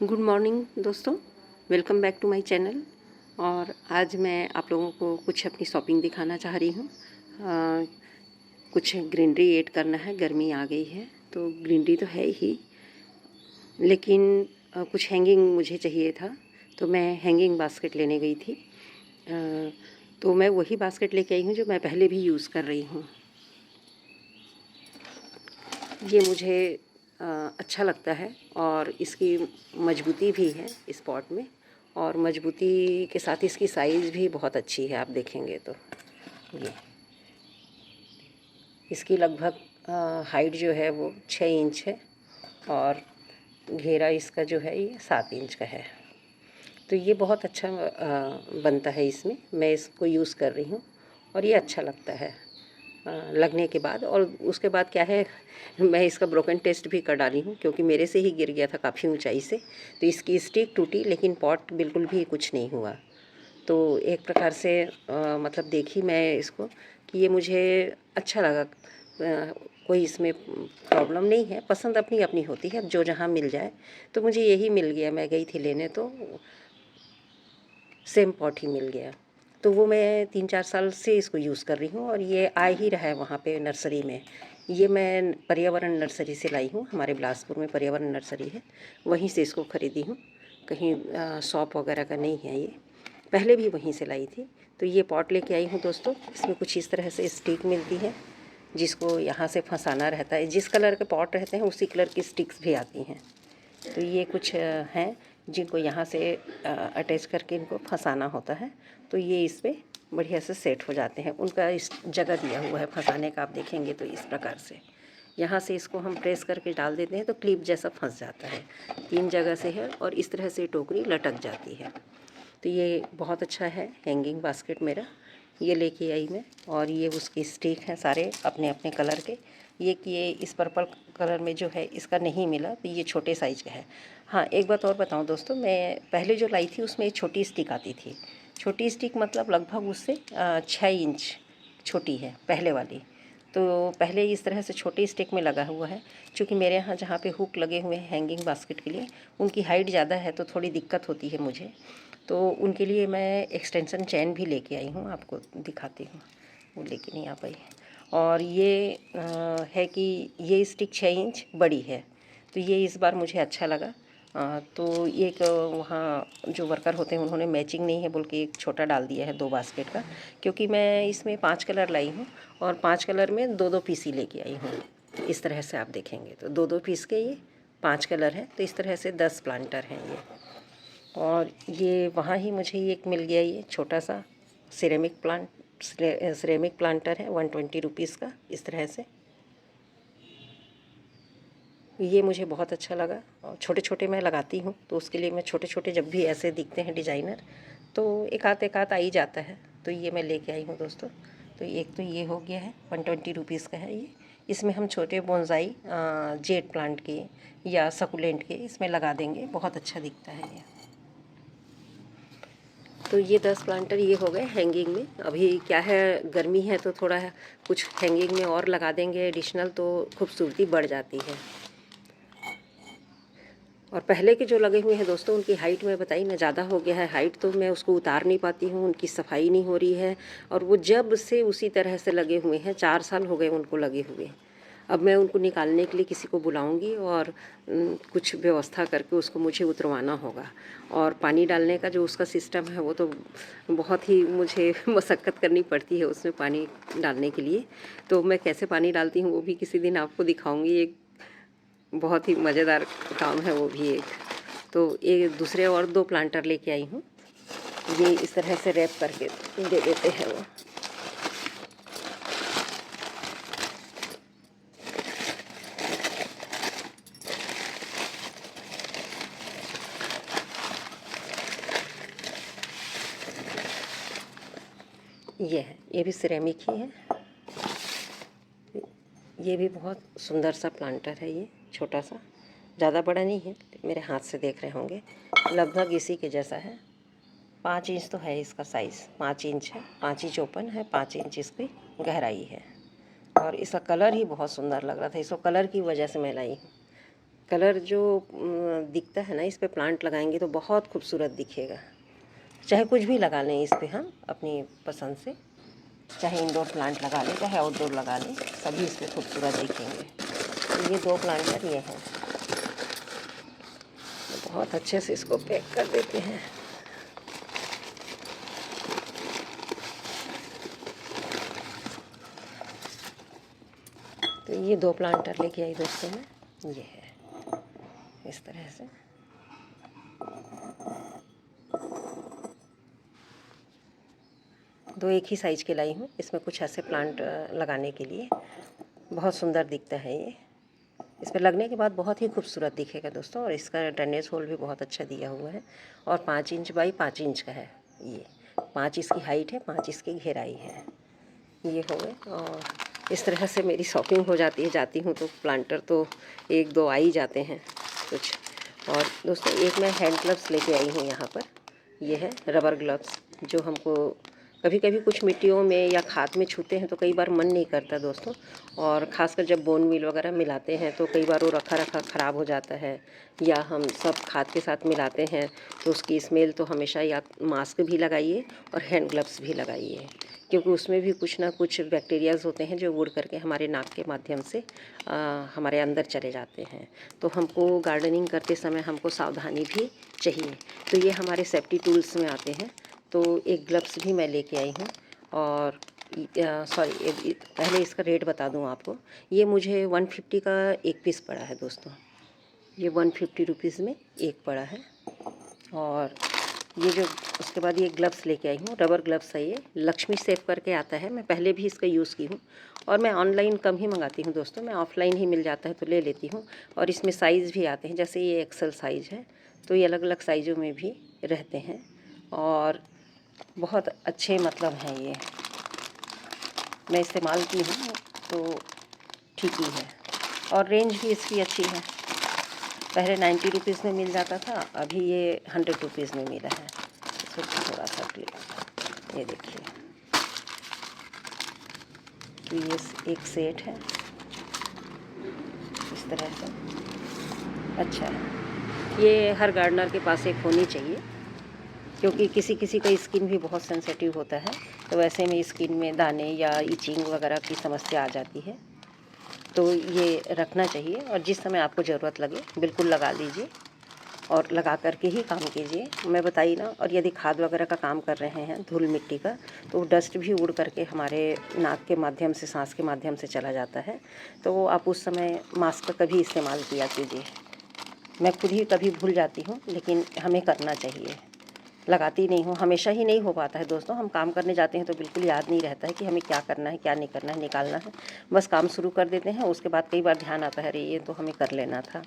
Good morning दोस्तों, welcome back to my channel. और आज मैं आप लोगों को कुछ अपनी शॉपिंग दिखाना चाह रही हूँ। कुछ ग्रीनरी ऐड करना है, गर्मी आ गई है तो ग्रीनरी तो है ही, लेकिन कुछ हैंगिंग मुझे चाहिए था तो मैं हैंगिंग बास्केट लेने गई थी। तो मैं वही बास्केट लेके आई हूँ जो मैं पहले भी यूज़ कर रही हूँ। ये मुझे अच्छा लगता है और इसकी मजबूती भी है इस पॉट में, और मजबूती के साथ इसकी साइज़ भी बहुत अच्छी है। आप देखेंगे तो ये इसकी लगभग हाइट जो है वो 6 इंच है और घेरा इसका जो है ये 7 इंच का है। तो ये बहुत अच्छा बनता है इसमें। मैं इसको यूज़ कर रही हूँ और ये अच्छा लगता है लगने के बाद। और उसके बाद क्या है, मैं इसका ब्रोकन टेस्ट भी कर डाली हूँ क्योंकि मेरे से ही गिर गया था काफ़ी ऊंचाई से। तो इसकी स्टिक टूटी लेकिन पॉट बिल्कुल भी कुछ नहीं हुआ। तो एक प्रकार से मतलब देखी मैं इसको कि ये मुझे अच्छा लगा। कोई इसमें प्रॉब्लम नहीं है, पसंद अपनी अपनी होती है, जो जहाँ मिल जाए। तो मुझे यही मिल गया, मैं गई थी लेने तो सेम पॉट ही मिल गया। तो वो मैं 3-4 साल से इसको यूज़ कर रही हूँ और ये आ ही रहा है वहाँ पे नर्सरी में। ये मैं पर्यावरण नर्सरी से लाई हूँ, हमारे बिलासपुर में पर्यावरण नर्सरी है, वहीं से इसको ख़रीदी हूँ। कहीं शॉप वगैरह का नहीं है ये, पहले भी वहीं से लाई थी। तो ये पॉट लेके आई हूँ दोस्तों। इसमें कुछ इस तरह से स्टिक मिलती है जिसको यहाँ से फंसाना रहता है। जिस कलर के पॉट रहते हैं उसी कलर की स्टिक्स भी आती हैं। तो ये कुछ हैं जिनको यहाँ से अटैच करके इनको फंसाना होता है। तो ये इस पर बढ़िया से सेट हो जाते हैं। उनका इस जगह दिया हुआ है फंसाने का, आप देखेंगे तो इस प्रकार से यहाँ से इसको हम प्रेस करके डाल देते हैं तो क्लिप जैसा फंस जाता है। 3 जगह से है और इस तरह से टोकरी लटक जाती है। तो ये बहुत अच्छा है हैंगिंग बास्केट मेरा। ये लेके आई मैं, और ये उसकी स्टिक हैं सारे अपने अपने कलर के। ये इस पर्पल कलर में जो है इसका नहीं मिला, तो ये छोटे साइज़ का है। हाँ, एक बात और बताऊं दोस्तों, मैं पहले जो लाई थी उसमें एक छोटी स्टिक आती थी। छोटी स्टिक मतलब लगभग उससे 6 इंच छोटी है पहले वाली। तो पहले इस तरह से छोटी स्टिक में लगा हुआ है। क्योंकि मेरे यहाँ जहाँ पे हुक लगे हुए हैं हैंगिंग बास्केट के लिए, उनकी हाइट ज़्यादा है तो थोड़ी दिक्कत होती है मुझे। तो उनके लिए मैं एक्सटेंशन चैन भी लेके आई हूँ, आपको दिखाती हूँ, वो लेके नहीं आ पाई। और ये है कि ये स्टिक 6 इंच बड़ी है, तो ये इस बार मुझे अच्छा लगा। तो एक वहाँ जो वर्कर होते हैं उन्होंने मैचिंग नहीं है बोल के एक छोटा डाल दिया है 2 बास्केट का। क्योंकि मैं इसमें 5 कलर लाई हूँ और 5 कलर में 2-2 पीस ही लेके आई हूँ। इस तरह से आप देखेंगे तो 2-2 पीस के ये 5 कलर हैं, तो इस तरह से 10 प्लांटर हैं ये। और ये वहाँ ही मुझे एक मिल गया, ये छोटा सा सिरेमिक प्लांटर है 120 रुपीज़ का। इस तरह से ये मुझे बहुत अच्छा लगा। और छोटे छोटे मैं लगाती हूँ तो उसके लिए मैं छोटे छोटे जब भी ऐसे दिखते हैं डिज़ाइनर तो एक आध आ ही जाता है। तो ये मैं लेके आई हूँ दोस्तों। तो एक तो ये हो गया है 120 रुपीज़ का है ये। इसमें हम छोटे बोनसाई जेड प्लांट के या सकुलेंट के इसमें लगा देंगे, बहुत अच्छा दिखता है ये। तो ये 10 प्लांटर ये हो गए हैंगिंग में। अभी क्या है, गर्मी है तो थोड़ा कुछ हैंगिंग में और लगा देंगे एडिशनल, तो खूबसूरती बढ़ जाती है। और पहले के जो लगे हुए हैं दोस्तों, उनकी हाइट मैं बताई ना ज़्यादा हो गया है हाइट, तो मैं उसको उतार नहीं पाती हूँ, उनकी सफाई नहीं हो रही है। और वो जब से उसी तरह से लगे हुए हैं, 4 साल हो गए उनको लगे हुए। अब मैं उनको निकालने के लिए किसी को बुलाऊंगी और कुछ व्यवस्था करके उसको मुझे उतरवाना होगा। और पानी डालने का जो उसका सिस्टम है वो तो बहुत ही मुझे मशक्क़त करनी पड़ती है उसमें पानी डालने के लिए। तो मैं कैसे पानी डालती हूँ वो भी किसी दिन आपको दिखाऊंगी। एक बहुत ही मज़ेदार काम है वो भी एक। तो ये दूसरे और 2 प्लांटर लेके आई हूँ। ये इस तरह से रैप करके दे देते हैं वो। ये है, ये भी सिरेमिक ही है। ये भी बहुत सुंदर सा प्लांटर है, ये छोटा सा, ज़्यादा बड़ा नहीं है। मेरे हाथ से देख रहे होंगे, लगभग इसी के जैसा है। 5 इंच तो है इसका साइज़, 5 इंच है, 5 इंच ओपन है, 5 इंच इसकी गहराई है। और इसका कलर ही बहुत सुंदर लग रहा था, इसको कलर की वजह से मैं लाई हूँ। कलर जो दिखता है ना, इस पे प्लांट लगाएंगे तो बहुत खूबसूरत दिखेगा। चाहे कुछ भी लगा लें इस पे हम अपनी पसंद से, चाहे इंडोर प्लांट लगा लें चाहे आउटडोर लगा लें, सभी इस पे खूबसूरत दिखेंगे। तो ये 2 प्लांटर ये हैं, तो बहुत अच्छे से इसको पैक कर देते हैं। तो ये 2 प्लांटर लेके आई दोस्तों मैं, ये है इस तरह से। दो एक ही साइज़ के लाई हूँ, इसमें कुछ ऐसे प्लांट लगाने के लिए। बहुत सुंदर दिखता है ये, इस पर लगने के बाद बहुत ही खूबसूरत दिखेगा दोस्तों। और इसका ड्रेनेज होल भी बहुत अच्छा दिया हुआ है, और 5 इंच बाई 5 इंच का है ये। 5 इसकी हाइट है, 5 इसकी गहराई है। ये हो गए, और इस तरह से मेरी शॉपिंग हो जाती है। जाती हूँ तो प्लांटर तो 1-2 आ ही जाते हैं कुछ। और दोस्तों एक मैं हैंड ग्लव्स लेके आई हूँ यहाँ पर, ये है रबर ग्लव्स, जो हमको कभी कभी कुछ मिट्टियों में या खाद में छूते हैं तो कई बार मन नहीं करता दोस्तों। और ख़ासकर जब बोन मील वगैरह मिलाते हैं तो कई बार वो रखा रखा ख़राब हो जाता है, या हम सब खाद के साथ मिलाते हैं तो उसकी स्मेल। तो हमेशा या मास्क भी लगाइए और हैंड ग्लव्स भी लगाइए, क्योंकि उसमें भी कुछ ना कुछ बैक्टीरियाज होते हैं जो उड़ करके हमारे नाक के माध्यम से हमारे अंदर चले जाते हैं। तो हमको गार्डनिंग करते समय हमको सावधानी भी चाहिए। तो ये हमारे सेफ्टी टूल्स में आते हैं। तो एक ग्लव्स भी मैं लेके आई हूँ। और सॉरी, पहले इसका रेट बता दूँ आपको। ये मुझे 150 का एक पीस पड़ा है दोस्तों, ये 150 रुपीज़ में एक पड़ा है। और ये जो उसके बाद ये ग्लव्स लेके आई हूँ, रबर ग्लव्स है ये, लक्ष्मी सेफ करके आता है। मैं पहले भी इसका यूज़ की हूँ, और मैं ऑनलाइन कम ही मंगाती हूँ दोस्तों, मैं ऑफ़लाइन ही मिल जाता है तो ले लेती हूँ। और इसमें साइज़ भी आते हैं, जैसे ये एक्सेल साइज़ है, तो ये अलग अलग साइज़ों में भी रहते हैं। और बहुत अच्छे मतलब हैं ये, मैं इस्तेमाल की हूँ तो ठीक ही है। और रेंज भी इसकी अच्छी है। पहले 90 रुपीज़ में मिल जाता था, अभी ये 100 रुपीज़ में मिला है। इसको थोड़ा सा क्लिप, ये देखिए कि ये एक सेट है इस तरह से, अच्छा है। ये हर गार्डनर के पास एक होनी चाहिए, क्योंकि किसी किसी का स्किन भी बहुत सेंसिटिव होता है, तो वैसे में स्किन में दाने या इचिंग वगैरह की समस्या आ जाती है। तो ये रखना चाहिए, और जिस समय आपको ज़रूरत लगे बिल्कुल लगा लीजिए, और लगा कर के ही काम कीजिए। मैं बताई ना। और यदि खाद वगैरह का काम कर रहे हैं धूल मिट्टी का, तो डस्ट भी उड़ करके हमारे नाक के माध्यम से, सांस के माध्यम से चला जाता है। तो आप उस समय मास्क का कभी इस्तेमाल किया कीजिए। मैं खुद ही कभी भूल जाती हूँ, लेकिन हमें करना चाहिए। लगाती नहीं हूँ, हमेशा ही नहीं हो पाता है दोस्तों। हम काम करने जाते हैं तो बिल्कुल याद नहीं रहता है कि हमें क्या करना है क्या नहीं करना है, निकालना है। बस काम शुरू कर देते हैं, उसके बाद कई बार ध्यान आता है अरे ये तो हमें कर लेना था।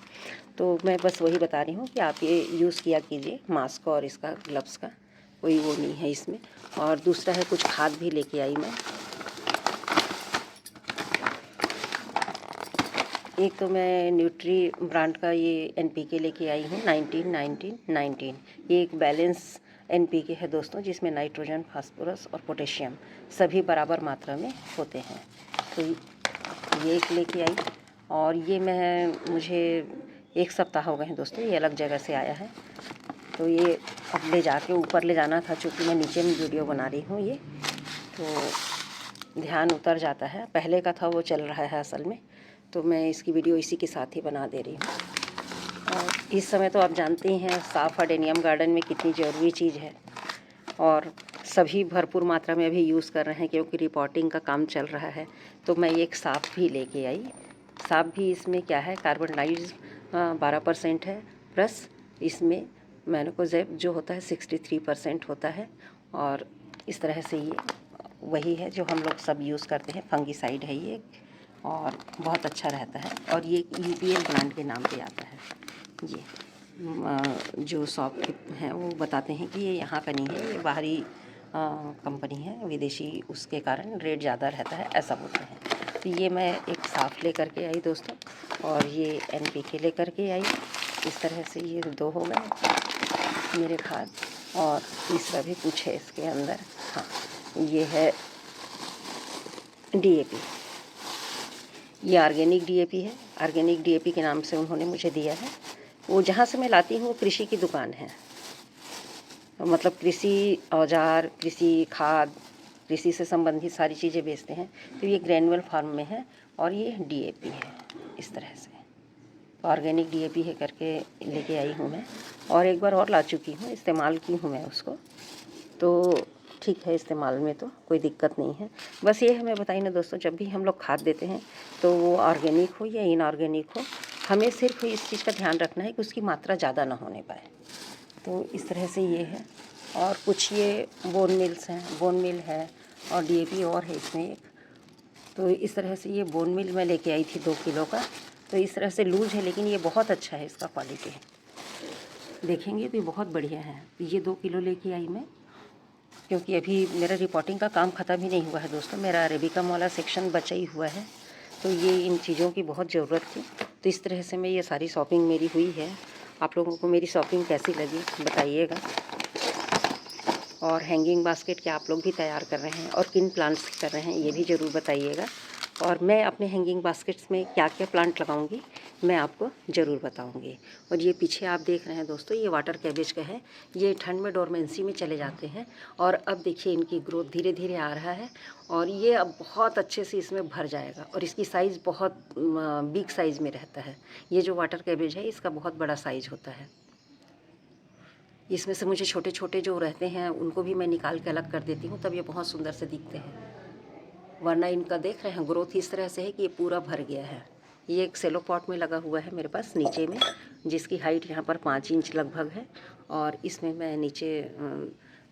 तो मैं बस वही बता रही हूँ कि आप ये यूज़ किया कीजिए मास्क और इसका ग्लव्स का, कोई वो नहीं है इसमें। और दूसरा है, कुछ खाद भी लेके आई मैं। एक तो मैं न्यूट्री ब्रांड का ये NPK लेके आई हूँ, 19-19-19। ये एक बैलेंस NPK है दोस्तों, जिसमें नाइट्रोजन, फास्फोरस और पोटेशियम सभी बराबर मात्रा में होते हैं। तो ये एक लेके आई, और ये मुझे 1 सप्ताह हो गए हैं दोस्तों, ये अलग जगह से आया है। तो ये अब ले जाके ऊपर ले जाना था, चूँकि मैं नीचे में वीडियो बना रही हूँ ये, तो ध्यान उतर जाता है। पहले का था वो चल रहा है असल में, तो मैं इसकी वीडियो इसी के साथ ही बना दे रही हूँ। और इस समय तो आप जानते ही हैं साफ़ अडेनियम गार्डन में कितनी ज़रूरी चीज़ है, और सभी भरपूर मात्रा में अभी यूज़ कर रहे हैं, क्योंकि रिपोर्टिंग का काम चल रहा है। तो मैं एक साफ़ भी लेके आई। साफ़ भी इसमें क्या है, कार्बोनाइड 12% है, प्लस इसमें मैनकोजेब जो होता है 63% होता है। और इस तरह से ये वही है जो हम लोग सब यूज़ करते हैं, फंगीसाइड है ये, और बहुत अच्छा रहता है। और ये UPL ब्रांड के नाम पे आता है। ये जो शॉप हैं वो बताते हैं कि ये यहाँ का नहीं है, ये बाहरी कंपनी है, विदेशी, उसके कारण रेट ज़्यादा रहता है, ऐसा बोलते हैं। तो ये मैं एक साफ़ ले करके आई दोस्तों, और ये NPK ले करके आई। इस तरह से ये 2 हो गए मेरे खाद। और तीसरा भी कुछ है इसके अंदर, हाँ, ये है DAP। ये ऑर्गेनिक DAP है, ऑर्गेनिक DAP के नाम से उन्होंने मुझे दिया है। वो जहाँ से मैं लाती हूँ वो कृषि की दुकान है, मतलब कृषि औजार, कृषि खाद, कृषि से संबंधित सारी चीज़ें बेचते हैं। तो ये ग्रैनुअल फार्म में है और ये DAP है इस तरह से, ऑर्गेनिक DAP है करके लेके आई हूँ मैं, और एक बार और ला चुकी हूँ, इस्तेमाल की हूँ मैं उसको, तो ठीक है, इस्तेमाल में तो कोई दिक्कत नहीं है। बस ये हमें बताइए ना दोस्तों, जब भी हम लोग खाद देते हैं तो वो ऑर्गेनिक हो या इनऑर्गेनिक हो, हमें सिर्फ इस चीज़ का ध्यान रखना है कि उसकी मात्रा ज़्यादा ना होने पाए। तो इस तरह से ये है। और कुछ ये बोन मिल्स हैं, बोन मिल है और DAP और है इसमें एक। तो इस तरह से ये बोन मिल मैं लेके आई थी 2 किलो का। तो इस तरह से लूज है, लेकिन ये बहुत अच्छा है, इसका क्वालिटी देखेंगे तो ये बहुत बढ़िया है। ये 2 किलो लेके आई मैं, क्योंकि अभी मेरा रिपोर्टिंग का काम ख़त्म ही नहीं हुआ है दोस्तों, मेरा अरेबिका वाला सेक्शन बचा ही हुआ है। तो ये इन चीज़ों की बहुत ज़रूरत थी। तो इस तरह से मैं ये सारी शॉपिंग मेरी हुई है। आप लोगों को मेरी शॉपिंग कैसी लगी बताइएगा। और हैंगिंग बास्केट क्या आप लोग भी तैयार कर रहे हैं और किन प्लांट्स कर रहे हैं ये भी ज़रूर बताइएगा। और मैं अपने हैंगिंग बास्केट्स में क्या क्या प्लांट लगाऊंगी मैं आपको ज़रूर बताऊंगी। और ये पीछे आप देख रहे हैं दोस्तों, ये वाटर कैबेज का है। ये ठंड में डोरमेंसी में चले जाते हैं और अब देखिए इनकी ग्रोथ धीरे धीरे आ रहा है और ये अब बहुत अच्छे से इसमें भर जाएगा। और इसकी साइज़ बहुत बिग साइज़ में रहता है। ये जो वाटर कैबेज है इसका बहुत बड़ा साइज़ होता है। इसमें से मुझे छोटे छोटे जो रहते हैं उनको भी मैं निकाल के अलग कर देती हूँ, तब ये बहुत सुंदर से दिखते हैं। वरना इनका देख रहे हैं ग्रोथ इस तरह से है कि ये पूरा भर गया है। ये एक सेलो पॉट में लगा हुआ है मेरे पास नीचे में, जिसकी हाइट यहाँ पर 5 इंच लगभग है। और इसमें मैं नीचे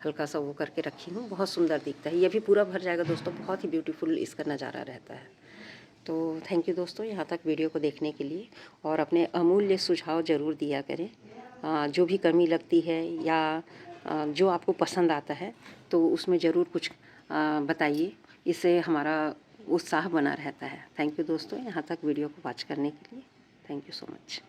हल्का सा वो करके रखी हूँ, बहुत सुंदर दिखता है। ये भी पूरा भर जाएगा दोस्तों, बहुत ही ब्यूटीफुल इसका नज़ारा रहता है। तो थैंक यू दोस्तों यहाँ तक वीडियो को देखने के लिए, और अपने अमूल्य सुझाव ज़रूर दिया करें। जो भी कमी लगती है या जो आपको पसंद आता है तो उसमें ज़रूर कुछ बताइए, इससे हमारा उत्साह बना रहता है। थैंक यू दोस्तों यहाँ तक वीडियो को वॉच करने के लिए। Thank you so much.